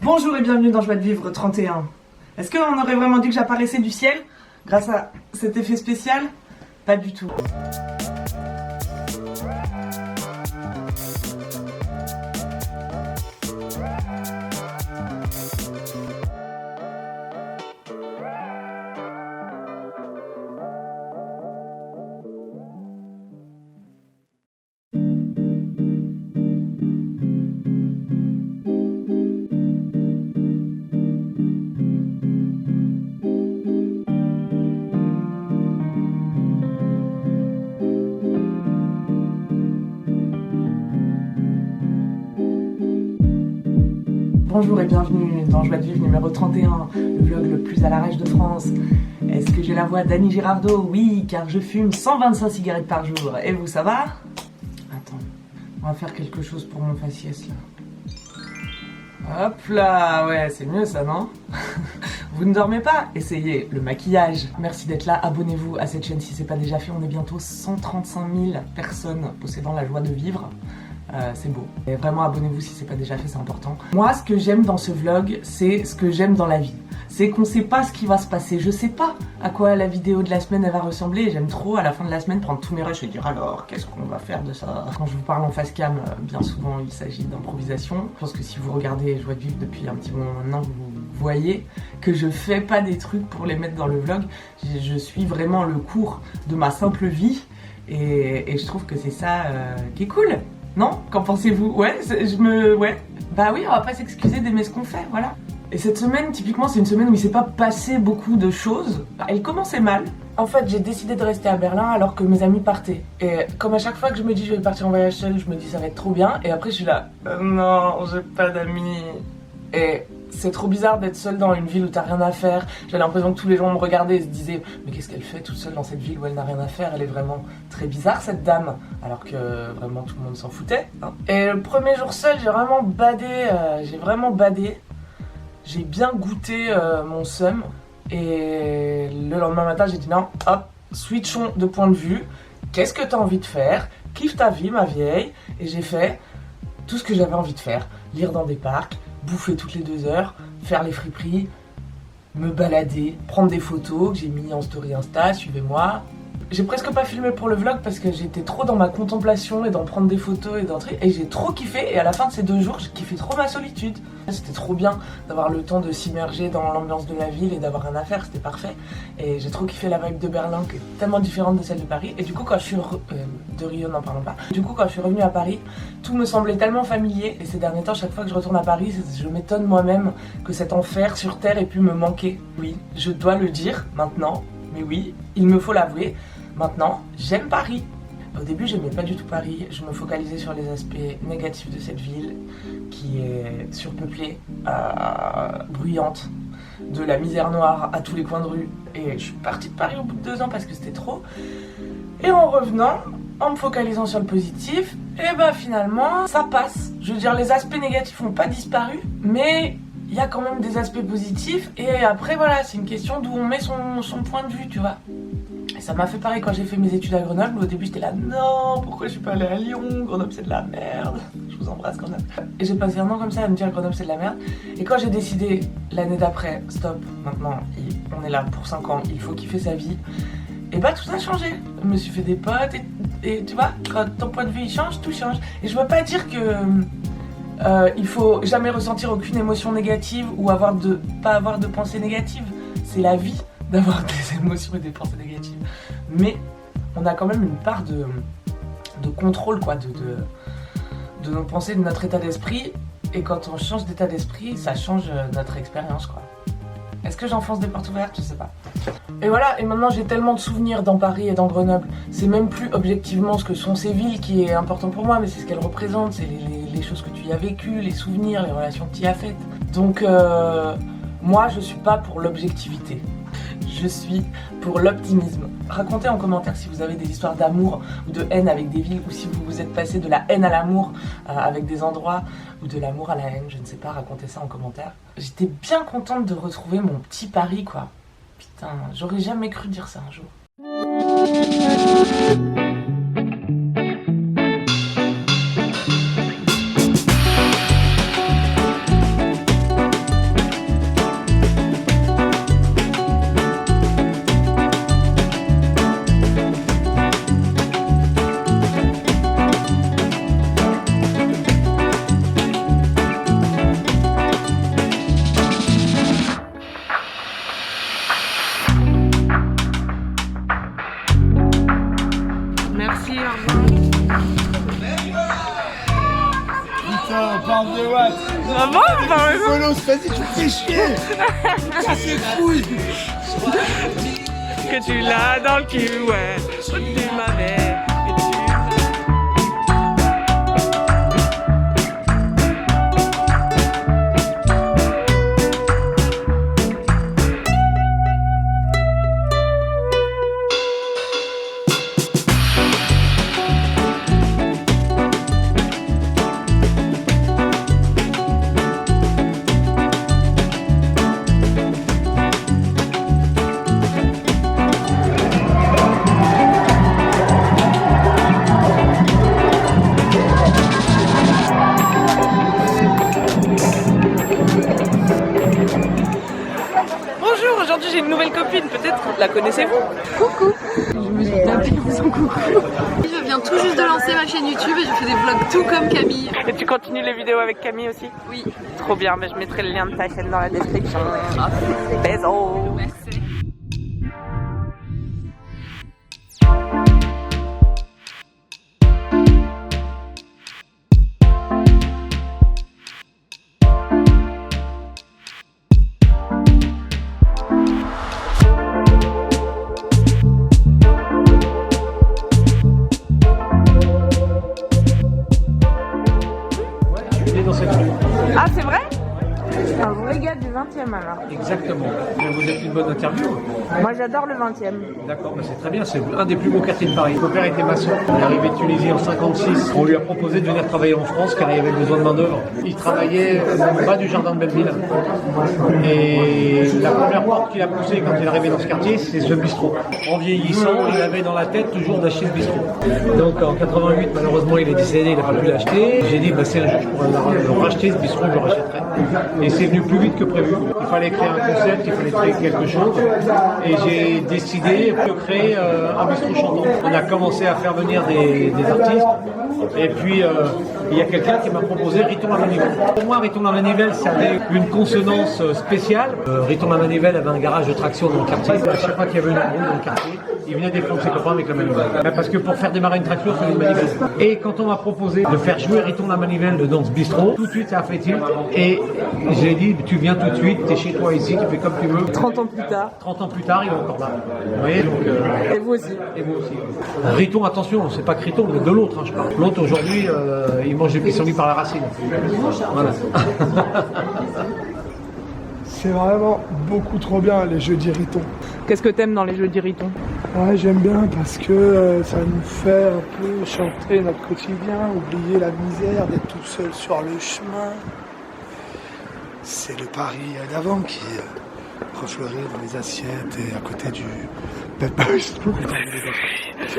Bonjour et bienvenue dans Joie de Vivre 31. Est-ce qu'on aurait vraiment dit que j'apparaissais du ciel grâce à cet effet spécial? Pas du tout. Bonjour et bienvenue dans Joie de Vivre numéro 31, le vlog le plus à l'arrache de France. Est-ce que j'ai la voix d'Annie Girardot? Oui, car je fume 125 cigarettes par jour. Et vous, ça va? Attends, on va faire quelque chose pour mon faciès là. Hop là, ouais, c'est mieux ça, non? Vous ne dormez pas? Essayez le maquillage. Merci d'être là, abonnez-vous à cette chaîne si c'est pas déjà fait. On est bientôt 135 000 personnes possédant la joie de vivre. C'est beau. Et vraiment, abonnez-vous si c'est pas déjà fait, c'est important. Moi, ce que j'aime dans ce vlog, c'est ce que j'aime dans la vie. C'est qu'on sait pas ce qui va se passer. Je sais pas à quoi la vidéo de la semaine elle va ressembler. Et j'aime trop à la fin de la semaine prendre tous mes rushs et dire alors, qu'est-ce qu'on va faire de ça? Quand je vous parle en face cam, bien souvent il s'agit d'improvisation. Je pense que si vous regardez Joie de Vivre depuis un petit moment maintenant, vous voyez que je fais pas des trucs pour les mettre dans le vlog. Je suis vraiment le cours de ma simple vie. Et je trouve que c'est ça qui est cool. Non? Qu'en pensez-vous? Ouais, ouais. Bah oui, on va pas s'excuser d'aimer ce qu'on fait, voilà. Et cette semaine, typiquement, c'est une semaine où il s'est pas passé beaucoup de choses. Elle commençait mal. En fait, j'ai décidé de rester à Berlin alors que mes amis partaient. Et comme à chaque fois que je me dis je vais partir en voyage seule, je me dis ça va être trop bien. Et après, je suis là, non, j'ai pas d'amis. Et c'est trop bizarre d'être seule dans une ville où t'as rien à faire. J'ai l'impression que tous les gens me regardaient et se disaient mais qu'est-ce qu'elle fait toute seule dans cette ville où elle n'a rien à faire? Elle est vraiment très bizarre cette dame. Alors que vraiment tout le monde s'en foutait, hein. Et le premier jour seul, j'ai vraiment badé. J'ai bien goûté mon seum. Et le lendemain matin, j'ai dit non, hop, switchons de point de vue. Qu'est-ce que t'as envie de faire? Kiffe ta vie, ma vieille. Et j'ai fait tout ce que j'avais envie de faire. Lire dans des parcs, bouffer toutes les 2 heures, faire les friperies, me balader, prendre des photos que j'ai mis en story Insta, suivez-moi. J'ai presque pas filmé pour le vlog parce que j'étais trop dans ma contemplation et d'en prendre des photos et d'entrer. Et j'ai trop kiffé et à la fin de ces 2 jours, j'ai kiffé trop ma solitude. C'était trop bien d'avoir le temps de s'immerger dans l'ambiance de la ville et d'avoir rien à faire, c'était parfait. Et j'ai trop kiffé la vibe de Berlin qui est tellement différente de celle de Paris. Et du coup quand je suis de Rio, n'en parlons pas. Du coup quand je suis revenue à Paris, tout me semblait tellement familier. Et ces derniers temps, chaque fois que je retourne à Paris, je m'étonne moi-même que cet enfer sur terre ait pu me manquer. Oui, je dois le dire maintenant, mais oui, il me faut l'avouer. Maintenant, j'aime Paris. Au début, j'aimais pas du tout Paris. Je me focalisais sur les aspects négatifs de cette ville qui est surpeuplée, bruyante, de la misère noire à tous les coins de rue. Et je suis partie de Paris au bout de 2 ans parce que c'était trop. Et en revenant, en me focalisant sur le positif, et bah finalement, ça passe. Je veux dire, les aspects négatifs n'ont pas disparu, mais il y a quand même des aspects positifs. Et après, voilà, c'est une question d'où on met son point de vue, tu vois. Et ça m'a fait pareil quand j'ai fait mes études à Grenoble. Au début j'étais là, non, pourquoi je suis pas allée à Lyon? Grenoble c'est de la merde. Je vous embrasse quand même. Et j'ai passé un an comme ça à me dire Grenoble c'est de la merde. Et quand j'ai décidé l'année d'après, stop, maintenant on est là pour 5 ans, il faut kiffer sa vie. Et bah tout a changé. Je me suis fait des potes et tu vois, quand ton point de vue il change, tout change. Et je veux pas dire que il faut jamais ressentir aucune émotion négative ou pas avoir de pensée négative. C'est la vie d'avoir des émotions et des pensées négatives. Mais on a quand même une part de contrôle quoi, de nos pensées, de notre état d'esprit. Et quand on change d'état d'esprit, ça change notre expérience quoi. Est-ce que j'enfonce des portes ouvertes? Je sais pas. Et voilà, et maintenant j'ai tellement de souvenirs dans Paris et dans Grenoble. C'est même plus objectivement ce que sont ces villes qui est important pour moi, mais c'est ce qu'elles représentent, c'est les choses que tu y as vécues, les souvenirs, les relations que tu y as faites. Donc moi je suis pas pour l'objectivité. Je suis pour l'optimisme. Racontez en commentaire si vous avez des histoires d'amour ou de haine avec des villes, ou si vous vous êtes passé de la haine à l'amour avec des endroits, ou de l'amour à la haine, je ne sais pas, racontez ça en commentaire. J'étais bien contente de retrouver mon petit Paris quoi. Putain, j'aurais jamais cru dire ça un jour. par exemple. Bolos, vas-y, tu me fais chier. Casse les couilles. Que tu l'as dans le cul, ouais. Tu m'avais. Bonjour, aujourd'hui j'ai une nouvelle copine, peut-être la connaissez-vous? Coucou. Je me suis tapé en faisant coucou. Je viens tout juste de lancer ma chaîne YouTube et je fais des vlogs tout comme Camille. Et tu continues les vidéos avec Camille aussi? Oui. Trop bien, mais je mettrai le lien de ta chaîne dans la description. Bisous. Merci. Dans cette rue. Ah, c'est vrai? Un vrai gars du 20e alors. Exactement. Vous êtes une bonne interview. Moi j'adore le 20e. D'accord, mais c'est très bien. C'est un des plus beaux quartiers de Paris. Mon père était maçon. Il est arrivé de Tunisie en 56. On lui a proposé de venir travailler en France car il avait besoin de main-d'œuvre. Il travaillait au bas du jardin de Belleville. Et la première porte qu'il a poussée quand il est arrivé dans ce quartier, c'est ce bistrot. En vieillissant, il avait dans la tête toujours d'acheter ce bistrot. Donc en 88, malheureusement, il est décédé, il n'a pas pu l'acheter. J'ai dit, si un jour je pourrais le racheter, ce bistrot, je le rachèterai. Et c'est venu plus vite que prévu. Il fallait créer un concept, il fallait créer quelque chose. Et j'ai décidé de créer un bistrot chantant. On a commencé à faire venir des artistes. Et puis, il y a quelqu'un qui m'a proposé Riton la Manivelle. Pour moi, Riton la Manivelle, ça avait une consonance spéciale. Riton la Manivelle avait un garage de traction dans le quartier. À chaque fois qu'il y avait une embrouille dans le quartier, il venait défendre ses copains avec la manivelle. Parce que pour faire démarrer une traction, il fallait une manivelle. Et quand on m'a proposé de faire jouer Riton la Manivelle dans ce bistrot, tout de suite ça a fait tilt. Et j'ai dit, tu viens tout de suite, t'es chez toi ici, tu fais comme tu veux. 30 ans plus tard. 30 ans plus tard, il est encore là. Vous voyez, donc, Et vous aussi. et vous aussi. Riton, attention, c'est pas que Riton, mais de l'autre, je parle. L'autre aujourd'hui, il mange des pissenlits par la racine. Voilà. C'est vraiment beaucoup trop bien les jeux d'Iriton. Qu'est-ce que t'aimes dans les jeux d'Iriton? Ouais, j'aime bien parce que ça nous fait un peu chanter notre quotidien, oublier la misère d'être tout seul sur le chemin. C'est le Paris d'avant qui refleurit dans les assiettes et à côté du Pepper's. Ok.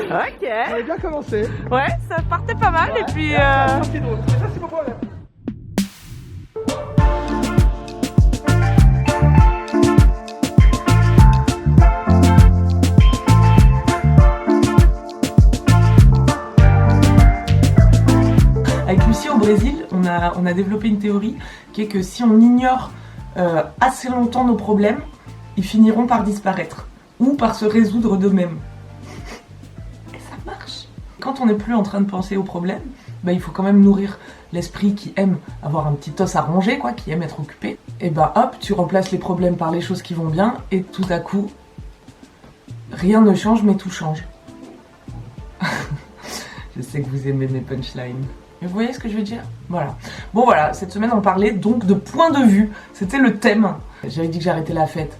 On avait bien commencé. Ouais, ça partait pas mal et puis... C'est drôle, mais ça c'est mon problème. Avec Lucie au Brésil, on a développé une théorie qui est que si on ignore assez longtemps nos problèmes, ils finiront par disparaître ou par se résoudre d'eux-mêmes. Et ça marche. Quand on n'est plus en train de penser aux problèmes, bah, il faut quand même nourrir l'esprit qui aime avoir un petit os à ronger, quoi, qui aime être occupé. Et bah hop, tu remplaces les problèmes par les choses qui vont bien et tout à coup, rien ne change mais tout change. Je sais que vous aimez mes punchlines. Mais vous voyez ce que je veux dire? Voilà. Bon voilà, cette semaine on parlait donc de point de vue. C'était le thème. J'avais dit que j'arrêtais la fête.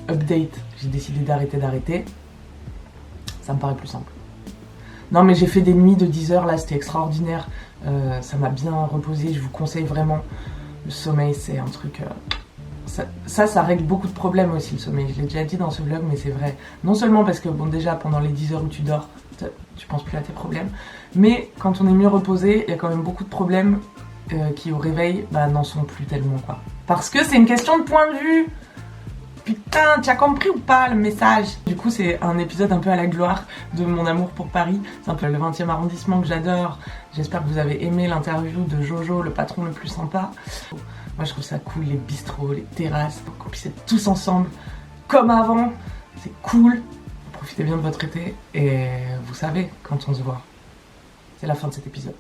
Update, j'ai décidé d'arrêter. Ça me paraît plus simple. Non mais j'ai fait des nuits de 10 heures là, c'était extraordinaire. Ça m'a bien reposé, je vous conseille vraiment. Le sommeil c'est un truc... Ça règle beaucoup de problèmes aussi le sommeil. Je l'ai déjà dit dans ce vlog mais c'est vrai. Non seulement parce que bon déjà pendant les 10 heures où tu dors, tu penses plus à tes problèmes. Mais quand on est mieux reposé, il y a quand même beaucoup de problèmes qui au réveil n'en sont plus tellement quoi. Parce que c'est une question de point de vue. Putain, tu as compris ou pas le message? Du coup c'est un épisode un peu à la gloire de mon amour pour Paris. C'est un peu le 20e arrondissement que j'adore. J'espère que vous avez aimé l'interview de Jojo, le patron le plus sympa. Moi je trouve ça cool, les bistrots, les terrasses, qu'on puisse être tous ensemble comme avant. C'est cool. Profitez bien de votre été et vous savez quand on se voit. C'est la fin de cet épisode.